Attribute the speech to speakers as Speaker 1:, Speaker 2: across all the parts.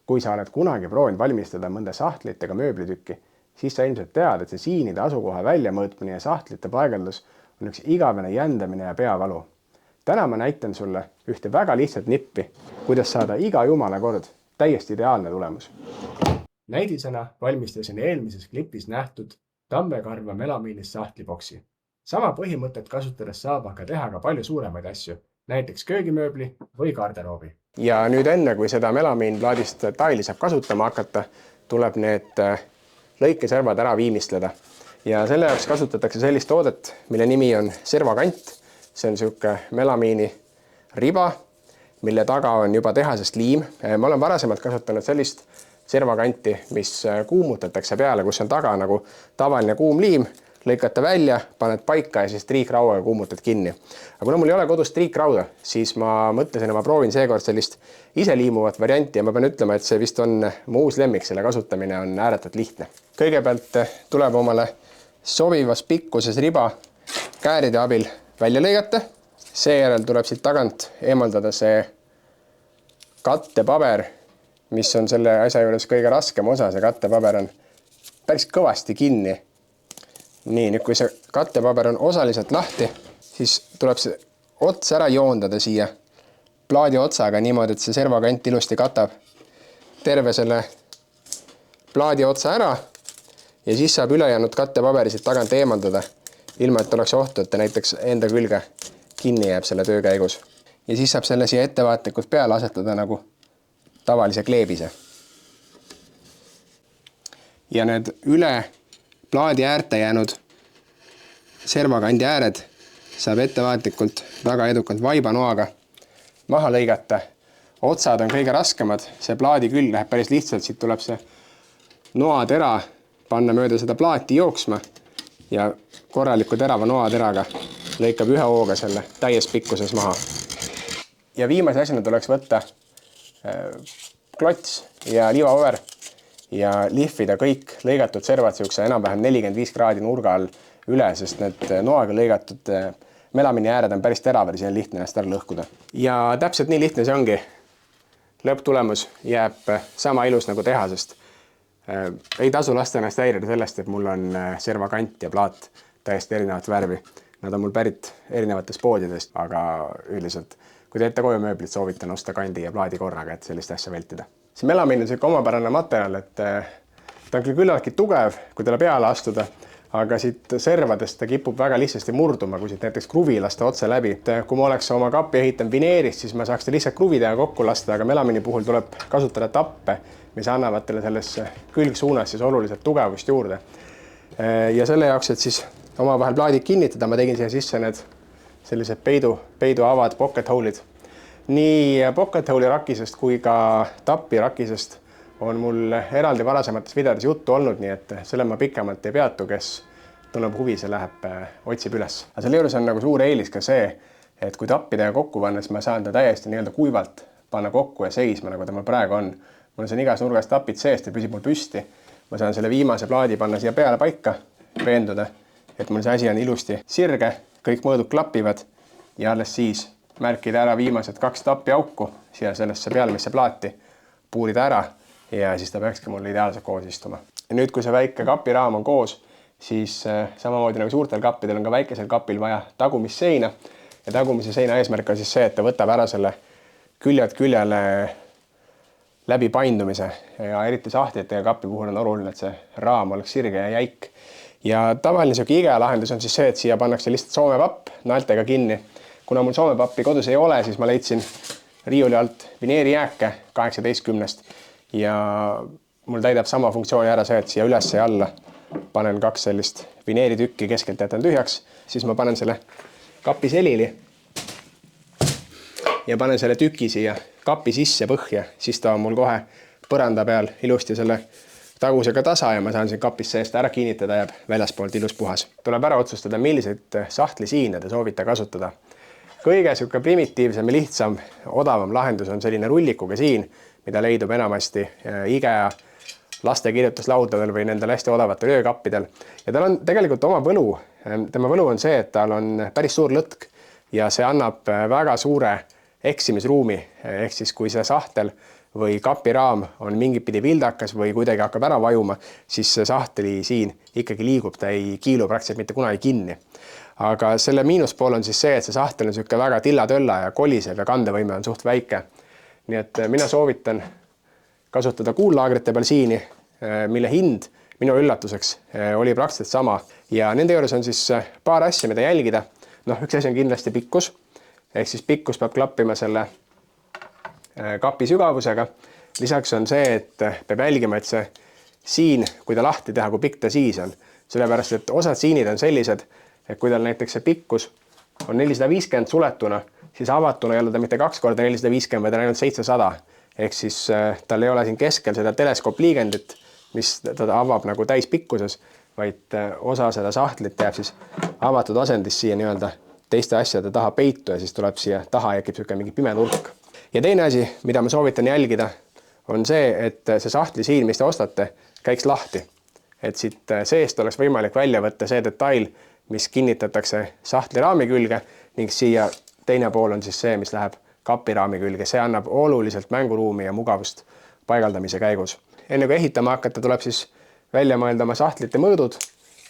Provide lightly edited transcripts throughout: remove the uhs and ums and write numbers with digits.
Speaker 1: Kui sa oled kunagi proovinud valmistada mõnda sahtlit ega mööblitükki, siis sa ilmselt tead, et see siinide asukoha väljamõõtmine ja sahtlite paigaldus on üks igavene jändamine ja peavalu. Täna ma näitan sulle ühte väga lihtsat nippi, kuidas saada iga jumala kord täiesti ideaalne tulemus. Näidisena valmistasin eelmises klipis nähtud tammekarva melamiinist sahtliboksi. Sama põhimõtet kasutades saab aga teha ka palju suuremaid asju, näiteks köögimööbli või garderoobi. Ja nüüd enne, kui seda melamiinplaadist taili saab kasutama hakata, tuleb need lõikeservad ära viimistleda. Ja selle jaoks kasutatakse sellist toodet, mille nimi on servakant. See on niisugune melamiini riba, mille taga on juba tehasest liim. Ma olen varasemalt kasutanud sellist servakanti, mis kuumutatakse peale, kus on taga nagu tavaline kuum liim, lõikata välja, paned paika ja siis triikrauaga kuumutad kinni. Aga kuna mul ei ole kodus triikrauda, siis ma mõtlesin, et ma proovin seekord sellist ise liimuvat varianti ja ma pean ütlema, et see vist on mu uus lemmik, selle kasutamine on ääretult lihtne. Kõigepealt tuleb omale sobivas pikkuses riba kääride abil välja lõigata. Seejärel tuleb siit tagant eemaldada see kattepaber, mis on selle asja juures kõige raskem osa. See kattepaber on päris kõvasti kinni. Nii, nüüd kui see kattepaber on osaliselt lahti, siis tuleb see ots ära joondada siia plaadi otsaga niimoodi, et see servakant ilusti katab terve selle plaadi otsa ära ja siis saab ülejäänud kattepaberi siit tagant eemaldada, ilma et oleks ohtu, et ta näiteks enda külge kinni jääb selle töö käigus. Ja siis saab selle siia ettevaatlikult peale asetada nagu tavalise kleebise. Ja need üle plaadi äärte jäänud servakandi ääred saab ettevaatlikult väga edukalt vaibanoaga maha lõigata. Otsad on kõige raskemad, see plaadi külg läheb päris lihtsalt, siit tuleb see noatera panna mööda seda plaati jooksma ja korraliku terava noateraga lõikab ühe hooga selle täies pikkuses maha. Ja viimase asjana tuleks võtta klots ja liivaover ja lihvida kõik lõigatud servad siukse enam-vähem 45 kraadi nurga all üle, sest need noaga lõigatud melamiini ääred on päris teravad ja see on lihtne ennast ära lõhkuda. Ja täpselt nii lihtne see ongi. Lõpptulemus jääb sama ilus nagu tehasest. Ei tasu lasta ennast häirida sellest, et mul on servakant ja plaat täiesti erinevat värvi. Nad on mul pärit erinevatest poodidest, aga üldiselt, kui teete koju mööblit, soovitan osta kandi ja plaadi korraga, et sellist asja vältida. See melamiin on selline omapärane materjal, et ta on küll küllaltki tugev, kui talle peale astuda, aga siit servadest ta kipub väga lihtsasti murduma, kui siit näiteks kruvi lasta otse läbi. Kui ma oleks oma kappi ehitanud vineerist, siis ma saaks ta lihtsalt kruvidega kokku lasta, aga melamiini puhul tuleb kasutada tappe, mis annavad talle sellesse külgsuunas siis oluliselt tugevust juurde. Ja selle jaoks, et siis omavahel plaadid kinnitada, ma tegin siia sisse need sellised peiduavad pocket hole'id. Nii pocket hole'i rakisest kui ka tappi rakisest on mul eraldi varasemates videodes juttu olnud, nii et selle ma pikemalt ei peatu, kes tunneb huvi, see läheb, otsib üles. Aga selle juures on nagu suur eelis ka see, et kui tappidega kokku pannes, ma saan ta täiesti nii-öelda kuivalt panna kokku ja seisma, nagu ta mul praegu on. Mul on igas nurgas tapid seest ja püsib mul püsti. Ma saan selle viimase plaadi panna siia peale paika, veenduda, et mul see asi on ilusti sirge, kõik mõõdud klapivad ja alles siis märkida ära viimased 2 tappi auku siia sellesse pealmisse plaati, puurida ära ja siis ta peakski mul ideaalselt koos istuma. Ja nüüd, kui see väike kapiraam on koos, siis samamoodi nagu suurtel kappidel on ka väikesel kapil vaja tagumisseina. Ja tagumise seina eesmärk on siis see, et ta võtab ära selle küljed küljele läbi paindumise ja eriti sahtlitega kapi puhul on oluline, et see raam oleks sirge ja jäik. Ja tavaline IKEA lahendus on siis see, et siia pannakse lihtsalt soomepapp naeltega kinni. Kuna mul soomepappi kodus ei ole, siis ma leidsin riiuli alt vineerijääke 18 ja mul täidab sama funktsiooni ära see, et siia üles ja alla panen 2 sellist vineeritükki, keskelt jätan tühjaks, siis ma panen selle kapi selili ja panen selle tüki siia kapi sisse põhja, siis ta on mul kohe põranda peal ilusti selle tagusega tasa ja ma saan siin kapis seest ära kinnitada, jääb väljaspoolt ilus puhas. Tuleb ära otsustada, milliseid sahtlisiine te soovite kasutada. Kõige primitiivsem ja lihtsam, odavam lahendus on selline rullikuga siin, mida leidub enamasti IKEA laste kirjutuslaudadel või nendel hästi odavatel öökappidel. Ja tal on tegelikult oma võlu. Tema võlu on see, et tal on päris suur lõtk ja see annab väga suure eksimisruumi. Ehk siis, kui see sahtel või kapiraam on mingit pidi vildakas või kuidagi hakkab ära vajuma, siis see sahtli siin ikkagi liigub, ta ei kiilu praktiliselt mitte kunagi kinni. Aga selle miinuspool on siis see, et see sahtel on niisugune väga tilla-tölla ja koliseb ja kandevõime on suht väike. Nii et mina soovitan kasutada kuullaagrite peal siini, mille hind minu üllatuseks oli praktiliselt sama. Ja nende juures on siis paar asja, mida jälgida. Üks asi on kindlasti pikkus. Ehk siis pikkus peab klappima selle kapi sügavusega. Lisaks on see, et peab jälgima, et see siin, kui ta lahti teha, kui pikk ta siis on. Sellepärast, et osad siinid on sellised, et kui tal näiteks see pikkus on 450 suletuna, siis avatuna ei ole ta mitte 2 korda 450, vaid ainult 700. Ehk siis tal ei ole siin keskel seda teleskoopliigendit, mis ta avab nagu täispikkuses, vaid osa seda sahtlit jääb siis avatud asendis siia nii-öelda teiste asjade taha peitu ja siis tuleb siia taha ja tekib mingi pime nurk. Ja teine asi, mida ma soovitan jälgida, on see, et see sahtli siin, mis te ostate, käiks lahti. Et siit seest oleks võimalik välja võtta see detail, mis kinnitatakse sahtli raami külge ning siia teine pool on siis see, mis läheb kapiraami külge. See annab oluliselt mänguruumi ja mugavust paigaldamise käigus. Enne kui ehitama hakata, tuleb siis välja mõelda oma sahtlite mõõdud,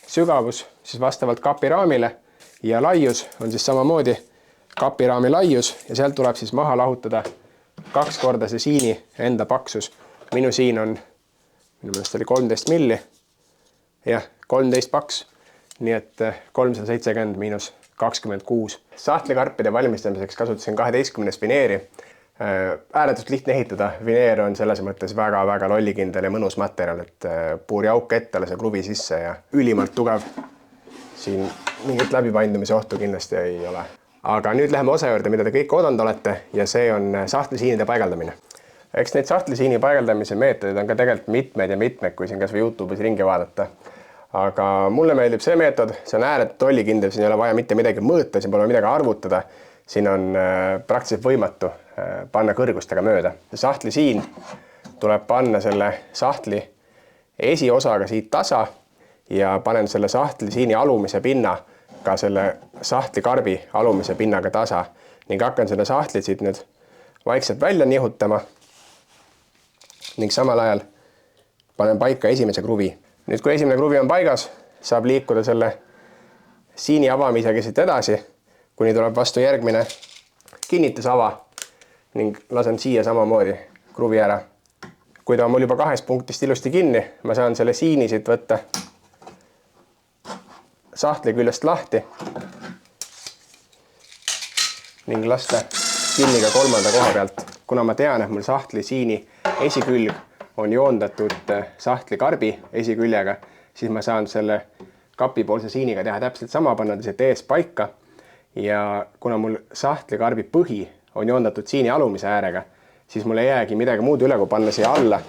Speaker 1: sügavus siis vastavalt kapiraamile ja laius on siis samamoodi kapiraami laius ja sealt tuleb siis maha lahutada 2 korda see siini enda paksus. Minu siin on, minu meelest oli 13 milli, jah, 13 paks, nii et 370 miinus 26. Sahtlikarpide valmistamiseks kasutasin 12 vineeri. Ääretult lihtne ehitada. Vineer on selles mõttes väga-väga lollikindel ja mõnus materjal, et puuri auk ettele see kruvi sisse ja ülimalt tugev. Siin mingit läbipaindumise ohtu kindlasti ei ole. Aga nüüd läheme osa juurde, mida te kõik oodanud olete ja see on sahtlisiinide paigaldamine. Eks neid sahtlisiini paigaldamise meetodid on ka tegelikult mitmed, kui siin kas või YouTube'is ringi vaadata. Aga mulle meeldib see meetod, see on ääretult lollikindel, siin ei ole vaja mitte midagi mõõta, siin pole midagi arvutada. Siin on praktiliselt võimatu panna kõrgustega mööda. Sahtli siin tuleb panna selle sahtli esiosaga siit tasa ja panen selle sahtli siini alumise pinna ka selle sahtli karbi alumise pinnaga tasa ning hakkan selle sahtlit siit nüüd vaikselt välja nihutama ning samal ajal panen paika esimese kruvi. Nüüd, kui esimene kruvi on paigas, saab liikuda selle siini avamisega siit edasi, kuni tuleb vastu järgmine kinnitusava ning lasen siia samamoodi kruvi ära. Kui ta on mul juba 2 punktist ilusti kinni, ma saan selle siini siit võtta sahtli küljest lahti ning lasta kinni ka 3. koha pealt. Kuna ma tean, et mul sahtli siini esikülg on joondatud sahtli karbi esiküljega, siis ma saan selle kapipoolse siiniga teha täpselt sama, panna siit ees paika ja kuna mul sahtli karbi põhi on joondatud siini alumise äärega, siis mul ei jäägi midagi muud üle, kui panna siia alla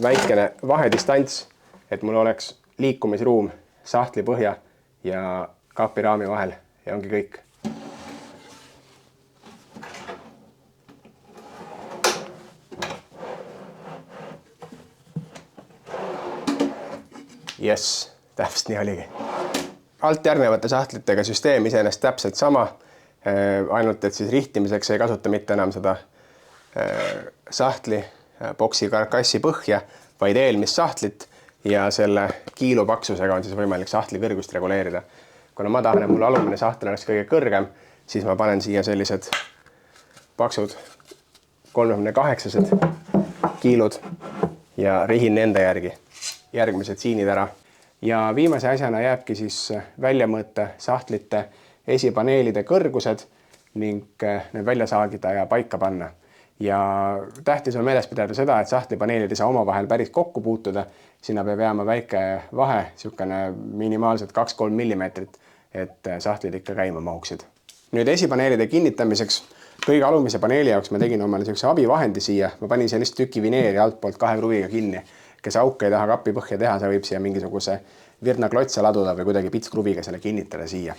Speaker 1: väikene vahedistants, et mul oleks liikumisruum sahtli põhja ja kapiraami vahel ja ongi kõik. Yes, täpselt nii oligi. Alt järgnevate sahtlitega süsteem iseenesest täpselt sama, ainult et siis rihtimiseks ei kasuta mitte enam seda sahtli boksi karkassi põhja, vaid eelmist sahtlit ja selle kiilu paksusega on siis võimalik sahtli kõrgust reguleerida. Kuna ma tahan, et mul alumine sahtel oleks kõige kõrgem, siis ma panen siia sellised paksud 38 kiilud ja rihin nende järgi järgmised siinid ära. Ja viimase asjana jääbki siis välja mõõta sahtlite esipaneelide kõrgused ning need välja saagida ja paika panna. Ja tähtis on meeles pidada seda, et sahtlipaneelid ei saa omavahel päris kokku puutuda. Sinna peab jääma väike vahe, niisugune minimaalselt 2-3 millimeetrit, et sahtlid ikka käima mahuksid. Nüüd esipaneelide kinnitamiseks kõige alumise paneeli jaoks ma tegin omale niisuguse abivahendi siia. Ma panin siia lihtsalt tüki vineeri altpoolt 2 kruviga kinni. Kes auke ei taha kapi põhja teha, see võib siia mingisuguse virnaklotse laduda või kuidagi pitskruviga selle kinnitada siia.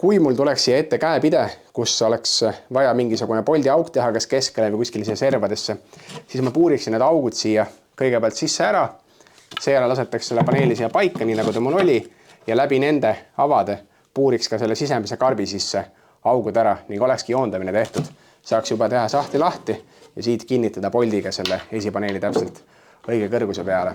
Speaker 1: Kui mul tuleks siia ette käepide, kus oleks vaja mingisugune poldi auk teha, kas keskele või kuskil siia servadesse, siis ma puuriksin need augud siia kõigepealt sisse ära. Seejärel lasetaks selle paneeli siia paika, nii nagu ta mul oli, ja läbi nende avade puuriks ka selle sisemise karbi sisse augud ära ning olekski joondamine tehtud. Saaks juba teha sahtli lahti ja siit kinnitada poldiga selle esipaneeli täpselt õige kõrguse peale.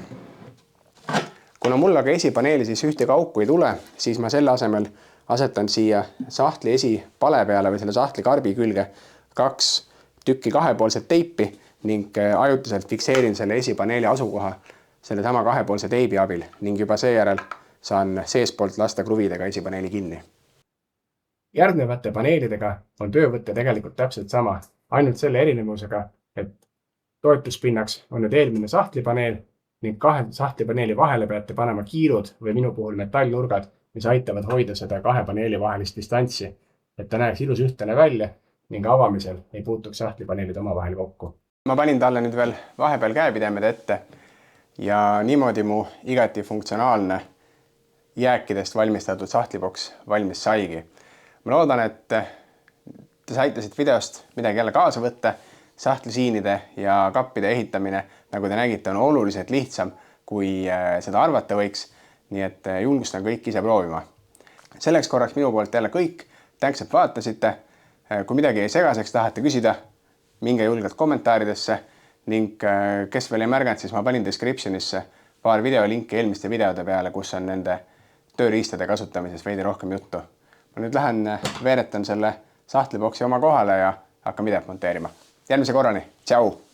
Speaker 1: Kuna mul aga esipaneeli siis ühtegi auku ei tule, siis ma selle asemel asetan siia sahtli esipale peale või selle sahtli karbi külge 2 tükki kahepoolset teipi ning ajutiselt fikseerin selle esipaneeli asukoha selle sama kahepoolse teibi abil ning juba seejärel saan seespoolt lasta kruvidega esipaneeli kinni. Järgnevate paneelidega on töövõte tegelikult täpselt sama, ainult selle erinevusega, et toetuspinnaks on nüüd eelmine sahtlipaneel ning 2 sahtlipaneeli vahele peate panema kiirud või minu puhul metallnurgad, mis aitavad hoida seda 2 paneeli vahelist distantsi, et ta näeks ilus ühtlane välja ning avamisel ei puutuks sahtlipaneelid omavahel kokku. Ma panin talle nüüd veel vahepeal käepidemed ette ja niimoodi mu igati funktsionaalne jääkidest valmistatud sahtliboks valmis saigi. Ma loodan, et te saite siit videost midagi jälle kaasa võtta. Sahtlisiinide ja kappide ehitamine, nagu te nägite, on oluliselt lihtsam, kui seda arvata võiks. Nii et julgustan kõik ise proovima. Selleks korraks minu poolt jälle kõik. Tänks, et vaatasite. Kui midagi jäi segaseks tahate küsida, minge julgelt kommentaaridesse ning kes veel ei märganud, siis ma panin descriptionisse paar videolinki eelmiste videode peale, kus on nende tööriistade kasutamises veidi rohkem juttu. Ma nüüd lähen veeretan selle sahtliboksi oma kohale ja hakkan videot monteerima. Järgmise korrani. Tšau!